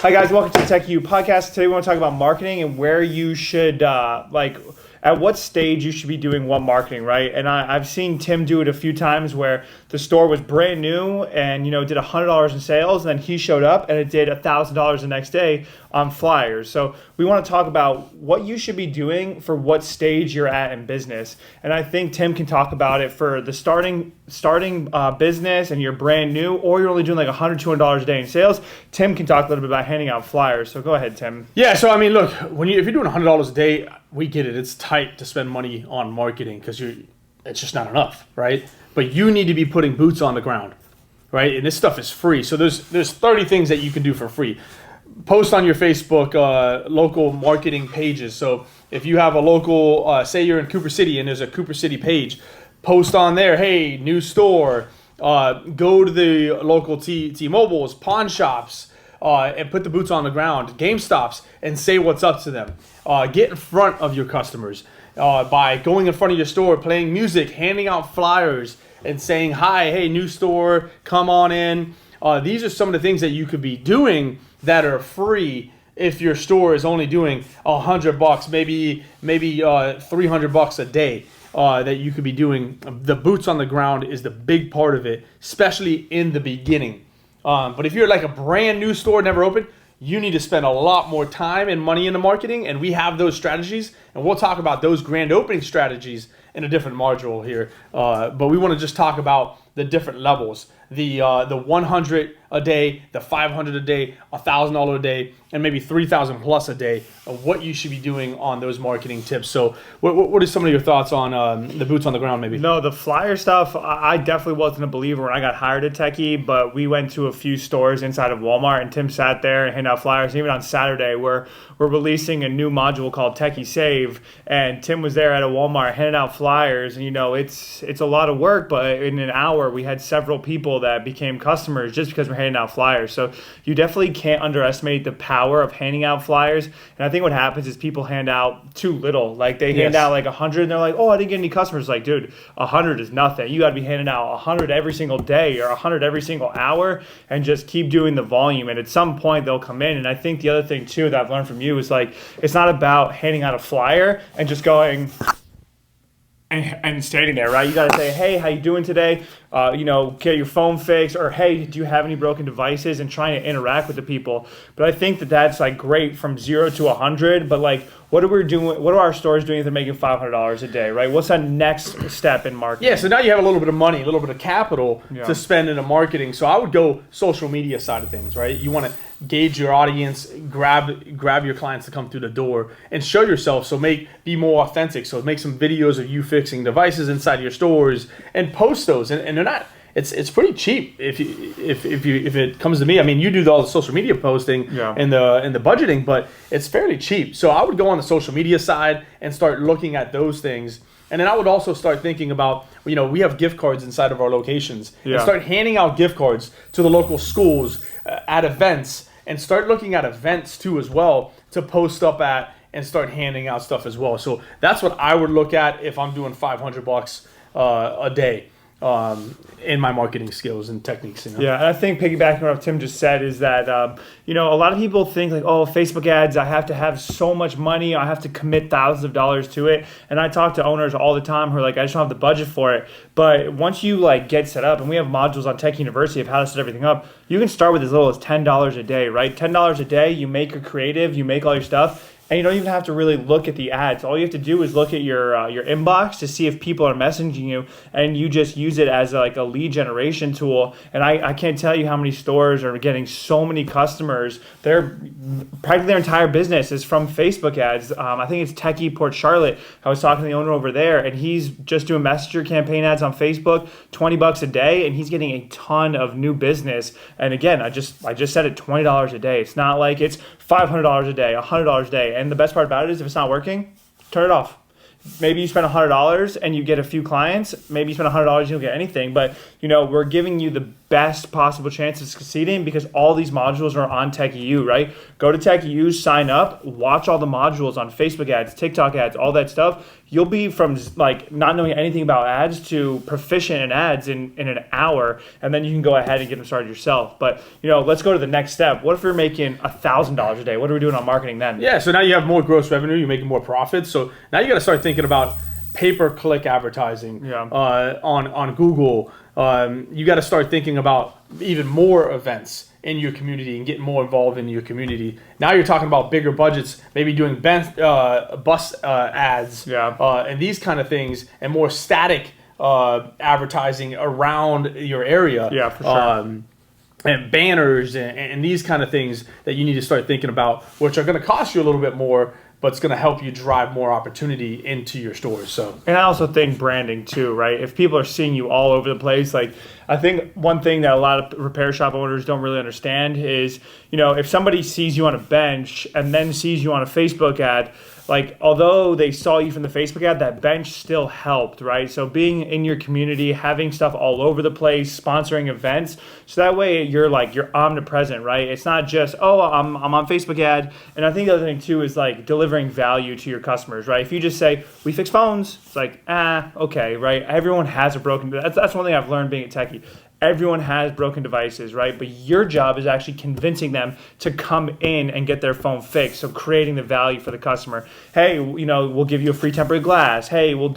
Hi guys, welcome to the Techy podcast. Today we want to talk about marketing and where you should, at what stage you should be doing what marketing, right? And I've seen Tim do it a few times where the store was brand new and, did $100 in sales, and then he showed up and it did $1,000 the next day on flyers. So we want to talk about what you should be doing for what stage you're at in business. And I think Tim can talk about it for the starting business and you're brand new, or you're only doing like $100, $200 a day in sales. Tim can talk a little bit about handing out flyers. So go ahead, Tim. Yeah, so I mean, look, if you're doing $100 a day, we get it. It's tight to spend money on marketing because it's just not enough, right? But you need to be putting boots on the ground, right? And this stuff is free. So there's 30 things that you can do for free. Post on your Facebook local marketing pages. So if you have a local, say you're in Cooper City and there's a Cooper City page, post on there, hey, new store. Go to the local T-Mobiles, pawn shops, and put the boots on the ground, GameStops, and say what's up to them. Get in front of your customers by going in front of your store, playing music, handing out flyers, and saying, hi, hey, new store, come on in. These are some of the things that you could be doing that are free if your store is only doing $100, maybe $300 a day. That you could be doing. The boots on the ground is the big part of it, especially in the beginning. But if you're like a brand new store, never opened, you need to spend a lot more time and money into marketing, and we have those strategies, and we'll talk about those grand opening strategies in a different module here. But we want to just talk about the different levels, the 100 a day, the 500 a day, $1,000 a day, and maybe 3,000 plus a day of what you should be doing on those marketing tips. So what are some of your thoughts on the boots on the ground maybe? No, the flyer stuff, I definitely wasn't a believer when I got hired at Techy, but we went to a few stores inside of Walmart and Tim sat there and handed out flyers. Even on Saturday, we're releasing a new module called Techy Save, and Tim was there at a Walmart handing out flyers, and it's a lot of work, but in an hour we had several people that became customers just because we're handing out flyers. So you definitely can't underestimate the power of handing out flyers. And I think what happens is people hand out too little. Like they hand out like 100 and they're like, oh, I didn't get any customers. Like, dude, 100 is nothing. You got to be handing out 100 every single day or 100 every single hour and just keep doing the volume. And at some point they'll come in. And I think the other thing too that I've learned from you is like, it's not about handing out a flyer and just going and standing there, right? You got to say, hey, how you doing today? Get your phone fixed, or hey, do you have any broken devices? And trying to interact with the people. But I think that's like great from 0 to 100. But like, what are we doing? What are our stores doing if they're making $500 a day, right? What's that next step in marketing? Yeah, so now you have a little bit of money, a little bit of capital to spend into marketing. So I would go social media side of things, right? You want to gauge your audience, grab your clients to come through the door, and show yourself. So be more authentic. So make some videos of you fixing devices inside your stores and post those. And they're not. It's pretty cheap if it comes to me. I mean, you do all the social media posting and the budgeting, but it's fairly cheap. So I would go on the social media side and start looking at those things. And then I would also start thinking about, we have gift cards inside of our locations. And start handing out gift cards to the local schools at events, and start looking at events too as well to post up at and start handing out stuff as well. So that's what I would look at if I'm doing $500 a day. In my marketing skills and techniques. Yeah, and I think piggybacking on what Tim just said is that, a lot of people think like, oh, Facebook ads, I have to have so much money, I have to commit thousands of dollars to it. And I talk to owners all the time who are like, I just don't have the budget for it. But once you get set up, and we have modules on Tech University of how to set everything up, you can start with as little as $10 a day, right? $10 a day, you make your creative, you make all your stuff. And you don't even have to really look at the ads. All you have to do is look at your inbox to see if people are messaging you, and you just use it as a lead generation tool. And I can't tell you how many stores are getting so many customers. Practically their entire business is from Facebook ads. I think it's Techy Port Charlotte. I was talking to the owner over there, and he's just doing messenger campaign ads on Facebook, $20 a day, and he's getting a ton of new business. And again, I just said it, $20 a day. It's not like it's $500 a day, $100 a day. And the best part about it is if it's not working, turn it off. Maybe you spend $100 and you get a few clients. Maybe you spend $100 and you don't get anything. But, we're giving you best possible chance of succeeding because all these modules are on Techy, right? Go to Techy, sign up, watch all the modules on Facebook ads, TikTok ads, all that stuff. You'll be from like not knowing anything about ads to proficient in ads in an hour, and then you can go ahead and get them started yourself. But let's go to the next step. What if you're making $1,000 a day? What are we doing on marketing then? Yeah, so now you have more gross revenue, you're making more profits. So now you got to start thinking about pay-per-click advertising on Google. You got to start thinking about even more events in your community and getting more involved in your community. Now you're talking about bigger budgets, maybe doing bus ads and these kind of things, and more static advertising around your area. Yeah, for sure. And banners and these kind of things that you need to start thinking about, which are going to cost you a little bit more, but it's going to help you drive more opportunity into your stores. So, and I also think branding too, right? If people are seeing you all over the place, like I think one thing that a lot of repair shop owners don't really understand is, if somebody sees you on a bench and then sees you on a Facebook ad, like although they saw you from the Facebook ad, that bench still helped, right? So being in your community, having stuff all over the place, sponsoring events, so that way you're omnipresent, right? It's not just, I'm on Facebook ad. And I think the other thing too is like delivering value to your customers, right? If you just say, we fix phones, it's like, okay, right? Everyone has a broken, that's one thing I've learned being at Techy. Everyone has broken devices, right? But your job is actually convincing them to come in and get their phone fixed. So creating the value for the customer. Hey, we'll give you a free tempered glass. Hey, we'll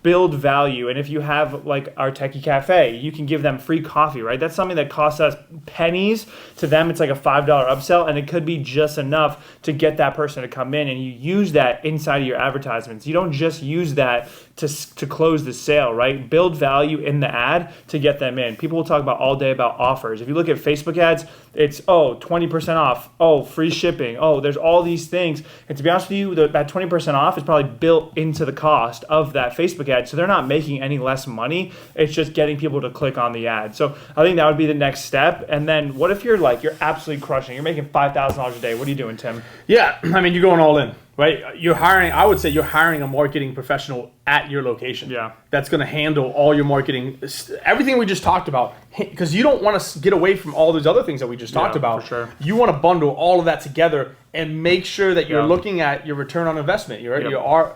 build value. And if you have like our Techy Cafe, you can give them free coffee, right? That's something that costs us pennies. To them, it's like a $5 upsell, and it could be just enough to get that person to come in. And you use that inside of your advertisements. You don't just use that to close the sale, right? Build value in the ad to get them in. People will talk about all day about offers. If you look at Facebook ads, it's 20% off, free shipping, there's all these things. And to be honest with you, that 20% off is probably built into the cost of that Facebook ad, so they're not making any less money. It's just getting people to click on the ad. So I think that would be the next step. And then what if you're absolutely crushing, you're making $5,000 a day? What are you doing, Tim? Yeah, I mean, you're going all in. Right, I would say you're hiring a marketing professional at your location. Yeah, that's going to handle all your marketing, everything we just talked about. Because you don't want to get away from all those other things that we just talked about. For sure. You want to bundle all of that together and make sure that you're looking at your return on investment, your ROI.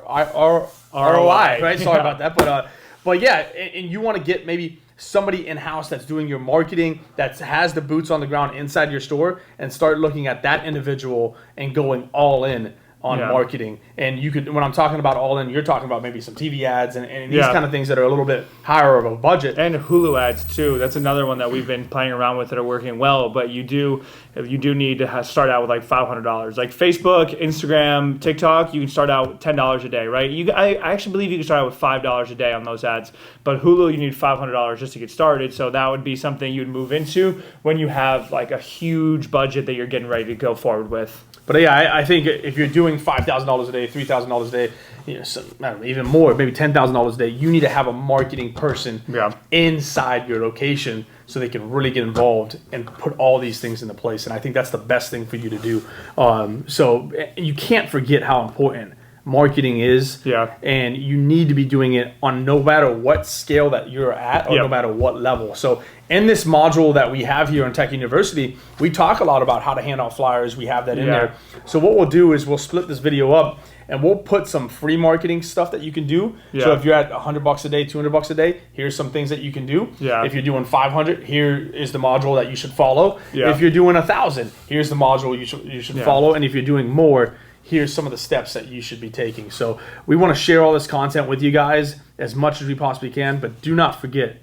Right, sorry about that, but yeah, and you want to get maybe somebody in-house that's doing your marketing, that has the boots on the ground inside your store, and start looking at that individual and going all in on marketing. And you could, when I'm talking about all in, you're talking about maybe some TV ads and these kind of things that are a little bit higher of a budget. And Hulu ads too. That's another one that we've been playing around with that are working well. But you do need to start out with like $500. Like Facebook, Instagram, TikTok, you can start out with $10 a day, right? I actually believe you can start out with $5 a day on those ads. But Hulu, you need $500 just to get started. So that would be something you'd move into when you have like a huge budget that you're getting ready to go forward with. But yeah, I think if you're doing $5,000 a day, $3,000 a day, even more, maybe $10,000 a day, you need to have a marketing person inside your location so they can really get involved and put all these things into place. And I think that's the best thing for you to do. So you can't forget how important marketing is. And you need to be doing it on no matter what scale that you're at or no matter what level. So in this module that we have here in Tech University, we talk a lot about how to hand out flyers. We have that in there. So what we'll do is we'll split this video up and we'll put some free marketing stuff that you can do. So if you're at $100 a day, $200 a day, here's some things that you can do. If you're doing 500, here is the module that you should follow. If you're doing 1,000, here's the module you should follow. And if you're doing more, here's some of the steps that you should be taking. So we want to share all this content with you guys as much as we possibly can, but do not forget,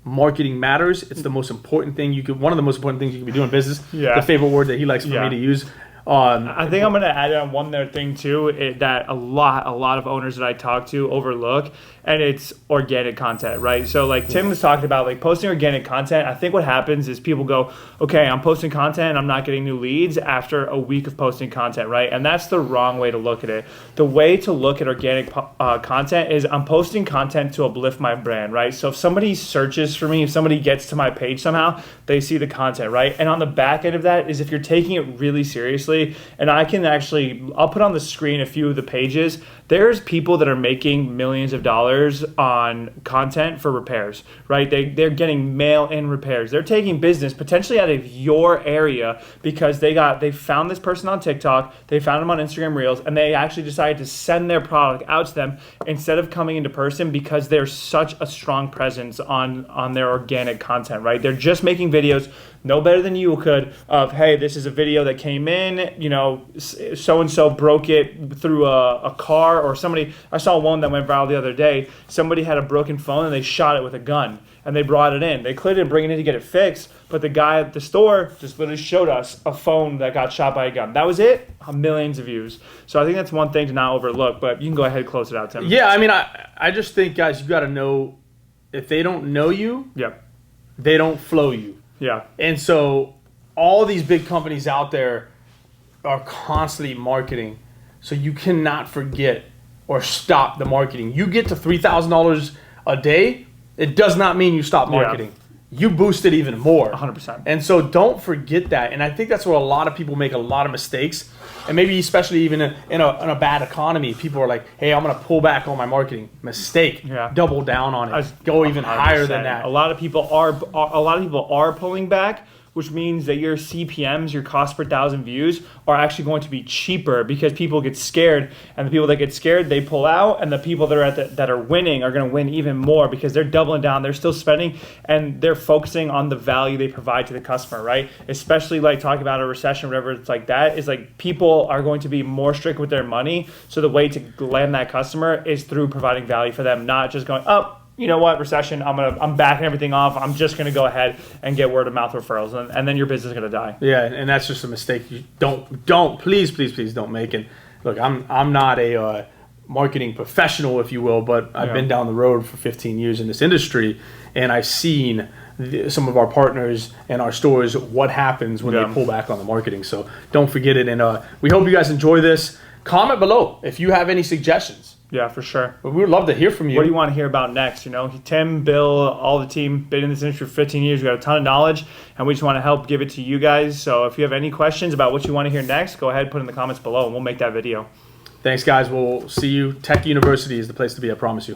marketing matters. It's the most important thing one of the most important things you can be doing in business. The favorite word that he likes for me to use. I think I'm going to add on one other thing too that a lot of owners that I talk to overlook, and it's organic content, right? So like Tim was talking about, like posting organic content. I think what happens is people go, okay, I'm posting content, I'm not getting new leads after a week of posting content, right? And that's the wrong way to look at it. The way to look at organic content is I'm posting content to uplift my brand, right? So if somebody searches for me, if somebody gets to my page somehow, they see the content, right? And on the back end of that is if you're taking it really seriously, honestly. And I'll put on the screen a few of the pages. There's people that are making millions of dollars on content for repairs, right? They're getting mail-in repairs. They're taking business potentially out of your area because they found this person on TikTok, they found them on Instagram Reels, and they actually decided to send their product out to them instead of coming into person because there's such a strong presence on their organic content, right? They're just making videos no better than you could of, hey, this is a video that came in, so-and-so broke it through a car or somebody. I saw one that went viral the other day. Somebody had a broken phone and they shot it with a gun and they brought it in. They clearly didn't bring it in to get it fixed, but the guy at the store just literally showed us a phone that got shot by a gun. That was it. Millions of views. So I think that's one thing to not overlook, but you can go ahead and close it out, Tim. Yeah, I mean, I just think, guys, you got to know, if they don't know you, they don't flow you. Yeah. And so all these big companies out there are constantly marketing. So you cannot forget or stop the marketing. You get to $3,000 a day, it does not mean you stop marketing. You boost it even more. 100%. And so don't forget that. And I think that's where a lot of people make a lot of mistakes. And maybe especially even in a bad economy, people are like, hey, I'm going to pull back on my marketing. Mistake. Yeah. Double down on it. Go even higher than that. A lot of people are pulling back, which means that your CPMs, your cost per thousand views, are actually going to be cheaper because people get scared, and the people that get scared, they pull out, and the people that are winning are going to win even more because they're doubling down, they're still spending, and they're focusing on the value they provide to the customer, right? Especially like talking about a recession, whatever it's like that, is like people are going to be more strict with their money, so the way to land that customer is through providing value for them, not just going, oh, you know what, recession, I'm backing everything off. I'm just going to go ahead and get word of mouth referrals, and then your business is going to die. Yeah, and that's just a mistake. You don't please don't make it. Look, I'm not a marketing professional, if you will, but I've been down the road for 15 years in this industry, and I've seen some of our partners and our stores what happens when they pull back on the marketing. So don't forget it, and we hope you guys enjoy this. Comment below if you have any suggestions. Yeah, for sure. But we would love to hear from you. What do you want to hear about next? Tim, Bill, all the team, been in this industry for 15 years. We got a ton of knowledge, and we just want to help give it to you guys. So if you have any questions about what you want to hear next, go ahead, put in the comments below, and we'll make that video. Thanks, guys. We'll see you. Tech University is the place to be, I promise you.